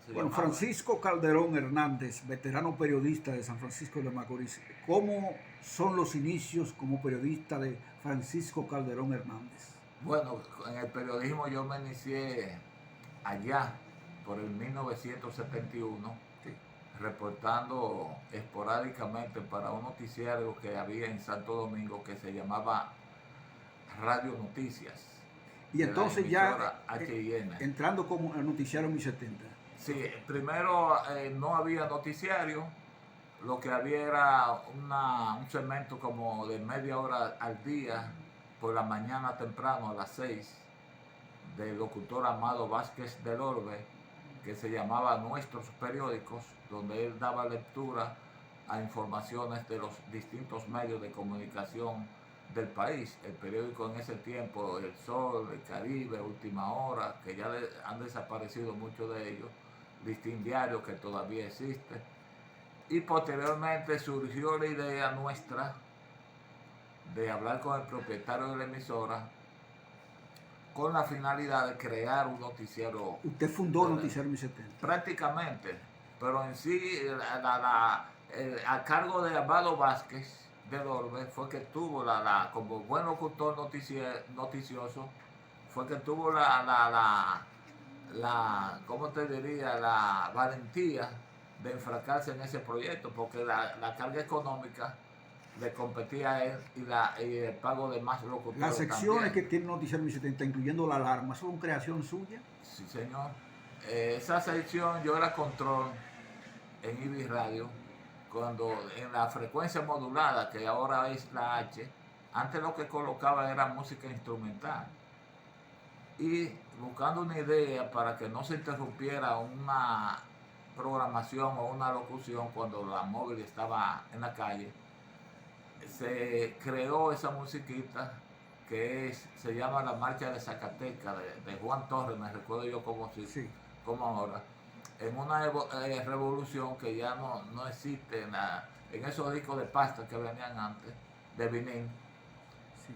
se Bueno, llamaba. Francisco Calderón Hernández, veterano periodista de San Francisco de Macorís. ¿Cómo son los inicios como periodista de Francisco Calderón Hernández? Bueno, en el periodismo yo me inicié allá por el 1971, Sí. reportando esporádicamente para un noticiario que había en Santo Domingo que se llamaba Radio Noticias, Y de la entonces ya emisora HIN. entrando como al noticiario 1070. Sí, primero no había noticiario, lo que había era un segmento como de media hora al día, por la mañana temprano a las 6, del locutor Amado Vázquez del Orbe, que se llamaba Nuestros Periódicos, donde él daba lectura a informaciones de los distintos medios de comunicación del país. El periódico en ese tiempo, El Sol, El Caribe, Última Hora, que ya han desaparecido muchos de ellos, Listín Diario, que todavía existe. Y posteriormente surgió la idea nuestra de hablar con el propietario de la emisora con la finalidad de crear un noticiero. Usted fundó Noticiario 1070. Prácticamente, pero en sí, a cargo de Amado Vázquez del Orbe, fue que tuvo como buen locutor noticioso, fue que tuvo ¿cómo te diría?, la valentía de enfrascarse en ese proyecto, porque la carga económica le competía a él y el pago de más locutores Las secciones que también. tiene Noticiario 1070, incluyendo la alarma, ¿son creación suya? Sí, señor. Esa sección yo era control en IBI Radio, cuando en la frecuencia modulada, que ahora es la H, antes lo que colocaba era música instrumental. Y buscando una idea para que no se interrumpiera una programación o una locución cuando la móvil estaba en la calle, se creó esa musiquita se llama La Marcha de Zacatecas, de Juan Torres, me recuerdo yo Sí. como ahora, en una revolución que ya no existe en esos discos de pasta que venían antes, de vinil, Sí.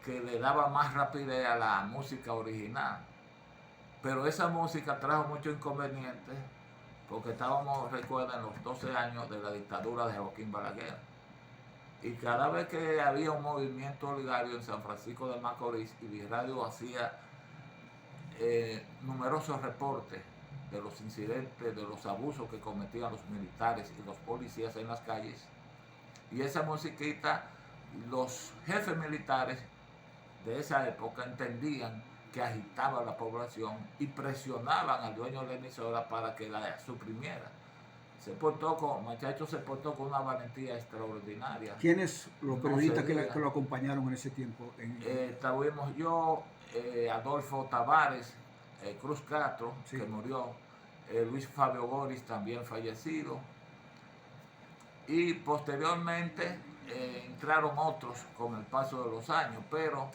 que le daba más rapidez a la música original. Pero esa música trajo muchos inconvenientes, porque estábamos, recuerda, en los 12 años de la dictadura de Joaquín Balaguer. Y cada vez que había un movimiento oligario en San Francisco de Macorís, y Radio hacía numerosos reportes de los incidentes, de los abusos que cometían los militares y los policías en las calles. Y esa musiquita, los jefes militares de esa época entendían que agitaba a la población y presionaban al dueño de la emisora para que la suprimiera. Muchacho se portó con una valentía extraordinaria. ¿Quiénes los No periodistas cedía. que lo acompañaron en ese tiempo? Estuvimos yo, Adolfo Tavares, Cruz Castro, Sí. que murió, Luis Fabio Goris, también fallecido, y posteriormente entraron otros con el paso de los años, pero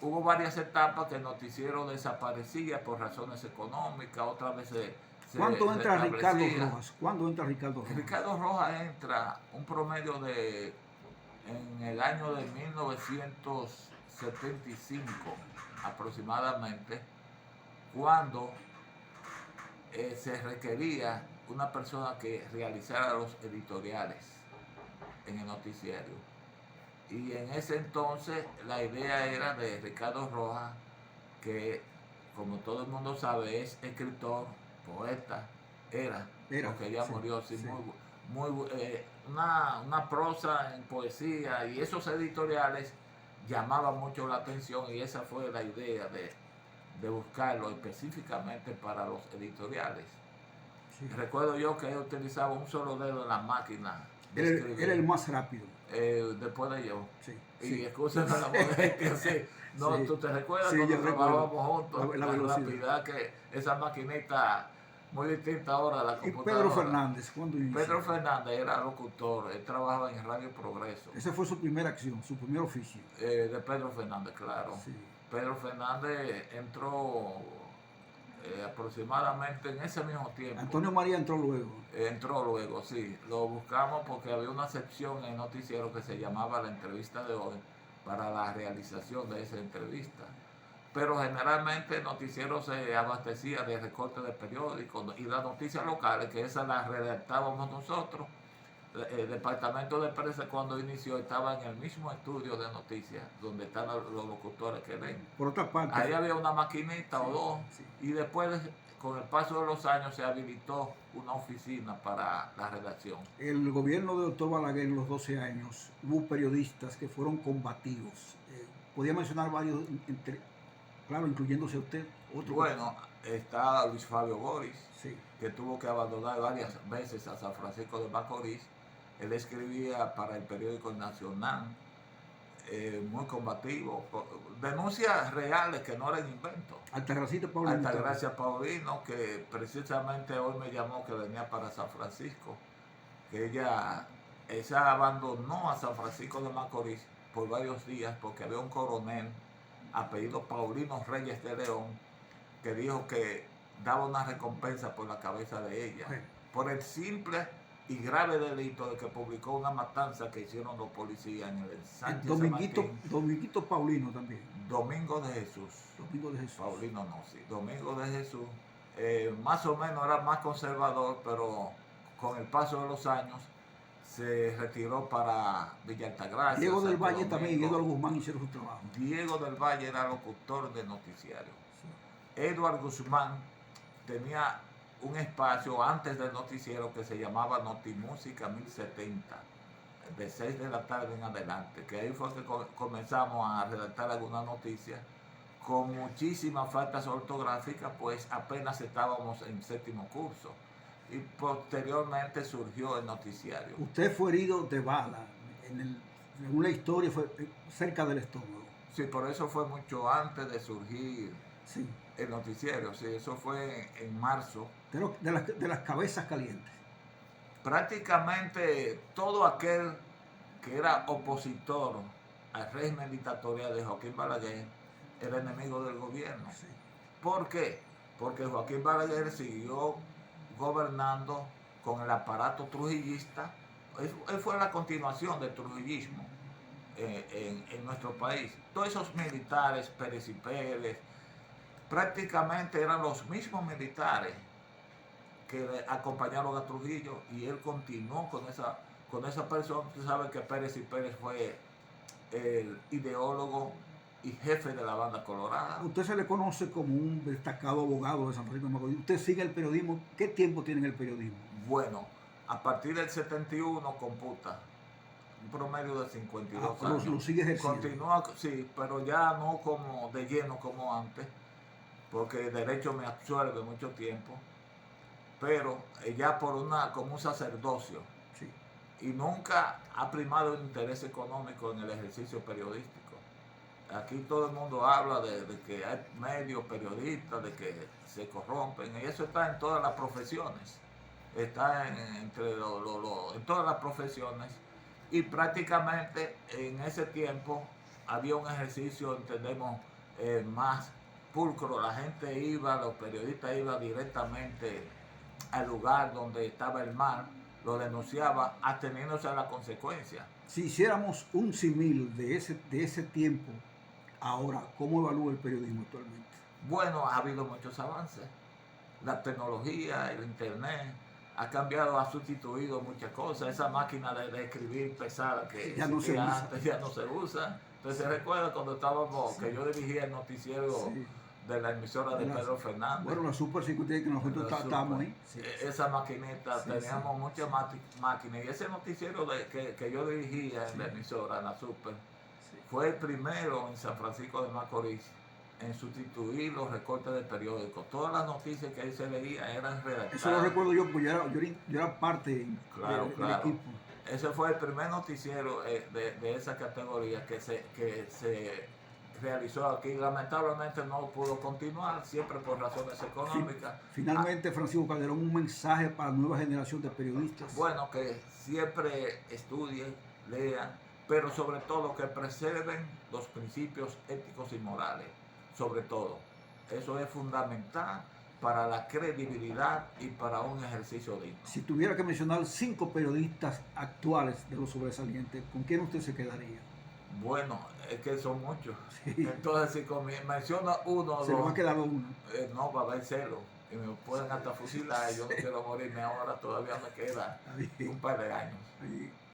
hubo varias etapas que el noticiero desaparecía por razones económicas, otras veces ¿Cuándo entra Ricardo Rojas? ¿Cuándo entra Ricardo Rojas? Ricardo Rojas entra un promedio en el año de 1975 aproximadamente, cuando se requería una persona que realizara los editoriales en el noticiario. Y en ese entonces la idea era de Ricardo Rojas, que como todo el mundo sabe es escritor, poeta, porque ya sí, murió, sí, sí. una prosa en poesía, y esos editoriales llamaban mucho la atención, y esa fue la idea de buscarlo específicamente para los editoriales. Sí. Recuerdo yo que él utilizaba un solo dedo en la máquina de escribir. Era el más rápido. Después de yo. Sí, Y sí. escúchame la modestia, sí. No, Sí. ¿tú te recuerdas Sí, cuando yo trabajábamos recuerdo juntos? la La velocidad. rapidez que esa maquinita, muy distinta ahora a la ¿Y computadora. Pedro Fernández, cuándo inició? Pedro Fernández era locutor, él trabajaba en Radio Progreso. Esa fue su primera acción, su primer oficio. De Pedro Fernández, claro. Sí. Pedro Fernández entró aproximadamente en ese mismo tiempo. Antonio María entró luego. Entró luego, sí. Lo buscamos porque había una sección en el noticiero que se llamaba La Entrevista de Hoy, para la realización de esa entrevista. pero generalmente el noticiero se abastecía de recortes de periódicos y las noticias locales, que esas las redactábamos nosotros. El departamento de prensa cuando inició estaba en el mismo estudio de noticias donde están los locutores que ven. Por otra parte, Ahí había una maquinita o dos, y después con el paso de los años se habilitó una oficina para la redacción. el gobierno de doctor Balaguer en los 12 años hubo periodistas que fueron combativos. Podía mencionar varios, claro, incluyéndose usted. Otro Bueno, está Luis Fabio Boris, sí, que tuvo que abandonar varias veces a San Francisco de Macorís. Él escribía para el periódico Nacional, muy combativo, denuncias reales que no eran inventos. Altagracia Paulino. Altagracia Paulino, que precisamente hoy me llamó que venía para San Francisco, que ella abandonó a San Francisco de Macorís por varios días porque había un coronel apellido Paulino Reyes de León que dijo que daba una recompensa por la cabeza de ella, por el simple y grave delito de que publicó una matanza que hicieron los policías en el Sánchez Dominguito Paulino también. Domingo de Jesús. Domingo de Jesús. Paulino no, sí. Domingo de Jesús. Más o menos era más conservador, pero con el paso de los años se retiró para Villa Altagracia. Diego del Valle también y Eduardo Guzmán hicieron su trabajo. Diego del Valle era locutor de noticiario. Sí. Eduardo Guzmán tenía un espacio antes del noticiero que se llamaba Notimúsica 1070, de 6 de la tarde en adelante, que ahí fue que comenzamos a redactar algunas noticias con muchísimas faltas ortográficas, pues apenas estábamos en 7º curso, y posteriormente surgió el noticiario. Usted fue herido de bala, en una historia fue cerca del estómago. Sí, por eso fue mucho antes de surgir sí. El noticiario, sí, eso fue en marzo. De las cabezas calientes. Prácticamente todo aquel que era opositor al régimen dictatorial de Joaquín Balaguer era enemigo del gobierno. Sí. ¿Por qué? Porque Joaquín Balaguer siguió gobernando con el aparato trujillista. Él fue la continuación del trujillismo en nuestro país. Todos esos militares, Pérez y Pérez, prácticamente eran los mismos militares que acompañaron a Trujillo, y él continuó con esa persona. Usted sabe que Pérez y Pérez fue el ideólogo y jefe de la banda colorada. Usted se le conoce como un destacado abogado de San Francisco de Macorís. ¿Usted sigue el periodismo? ¿Qué tiempo tiene en el periodismo? Bueno, a partir del 71 computa un promedio de 52 años. Lo sigue ejerciendo. Continúa, sí, pero ya no como de lleno como antes, porque el derecho me absuelve mucho tiempo, pero ya como un sacerdocio. Sí. Y nunca ha primado el interés económico en el ejercicio periodístico. Aquí todo el mundo habla de que hay medios periodistas, de que se corrompen, y eso está en todas las profesiones. Está en todas las profesiones, y prácticamente en ese tiempo había un ejercicio, entendemos, más pulcro. La gente iba, los periodistas iban directamente al lugar donde estaba el mal, lo denunciaba, ateniéndose a la consecuencia. Si hiciéramos un símil de ese tiempo, ahora, ¿cómo evalúa el periodismo actualmente? Bueno, ha habido muchos avances. La tecnología, el internet, ha cambiado, ha sustituido muchas cosas. Esa máquina de escribir pesada que ya no se usa. Antes ya no se usa. Entonces se recuerda cuando estábamos, que yo dirigía el noticiero de la emisora de Pedro Fernández. Bueno, la Super 50 que nosotros estábamos ahí. Esa maquinita, teníamos muchas máquinas. Y ese noticiero que yo dirigía en la emisora, en la Super, fue el primero en San Francisco de Macorís en sustituir los recortes de periódicos. Todas las noticias que ahí se leían eran redactadas. Eso lo recuerdo yo, porque yo era parte del equipo. Ese fue el primer noticiero de esa categoría que se realizó aquí. Lamentablemente no pudo continuar, siempre por razones económicas. Finalmente, Francisco Calderón, un mensaje para la nueva generación de periodistas. Bueno, que siempre estudien, lean, pero sobre todo que preserven los principios éticos y morales. Sobre todo, eso es fundamental para la credibilidad y para un ejercicio digno. Si tuviera que mencionar 5 periodistas actuales de los sobresalientes, ¿con quién usted se quedaría? Bueno, es que son muchos. Sí, Entonces, si menciono uno o se le va a dos, quedar uno. no va a haber celo. Y me pueden hasta fusilar. Yo no quiero morirme ahora, todavía me queda Está bien, un par de años. está bien.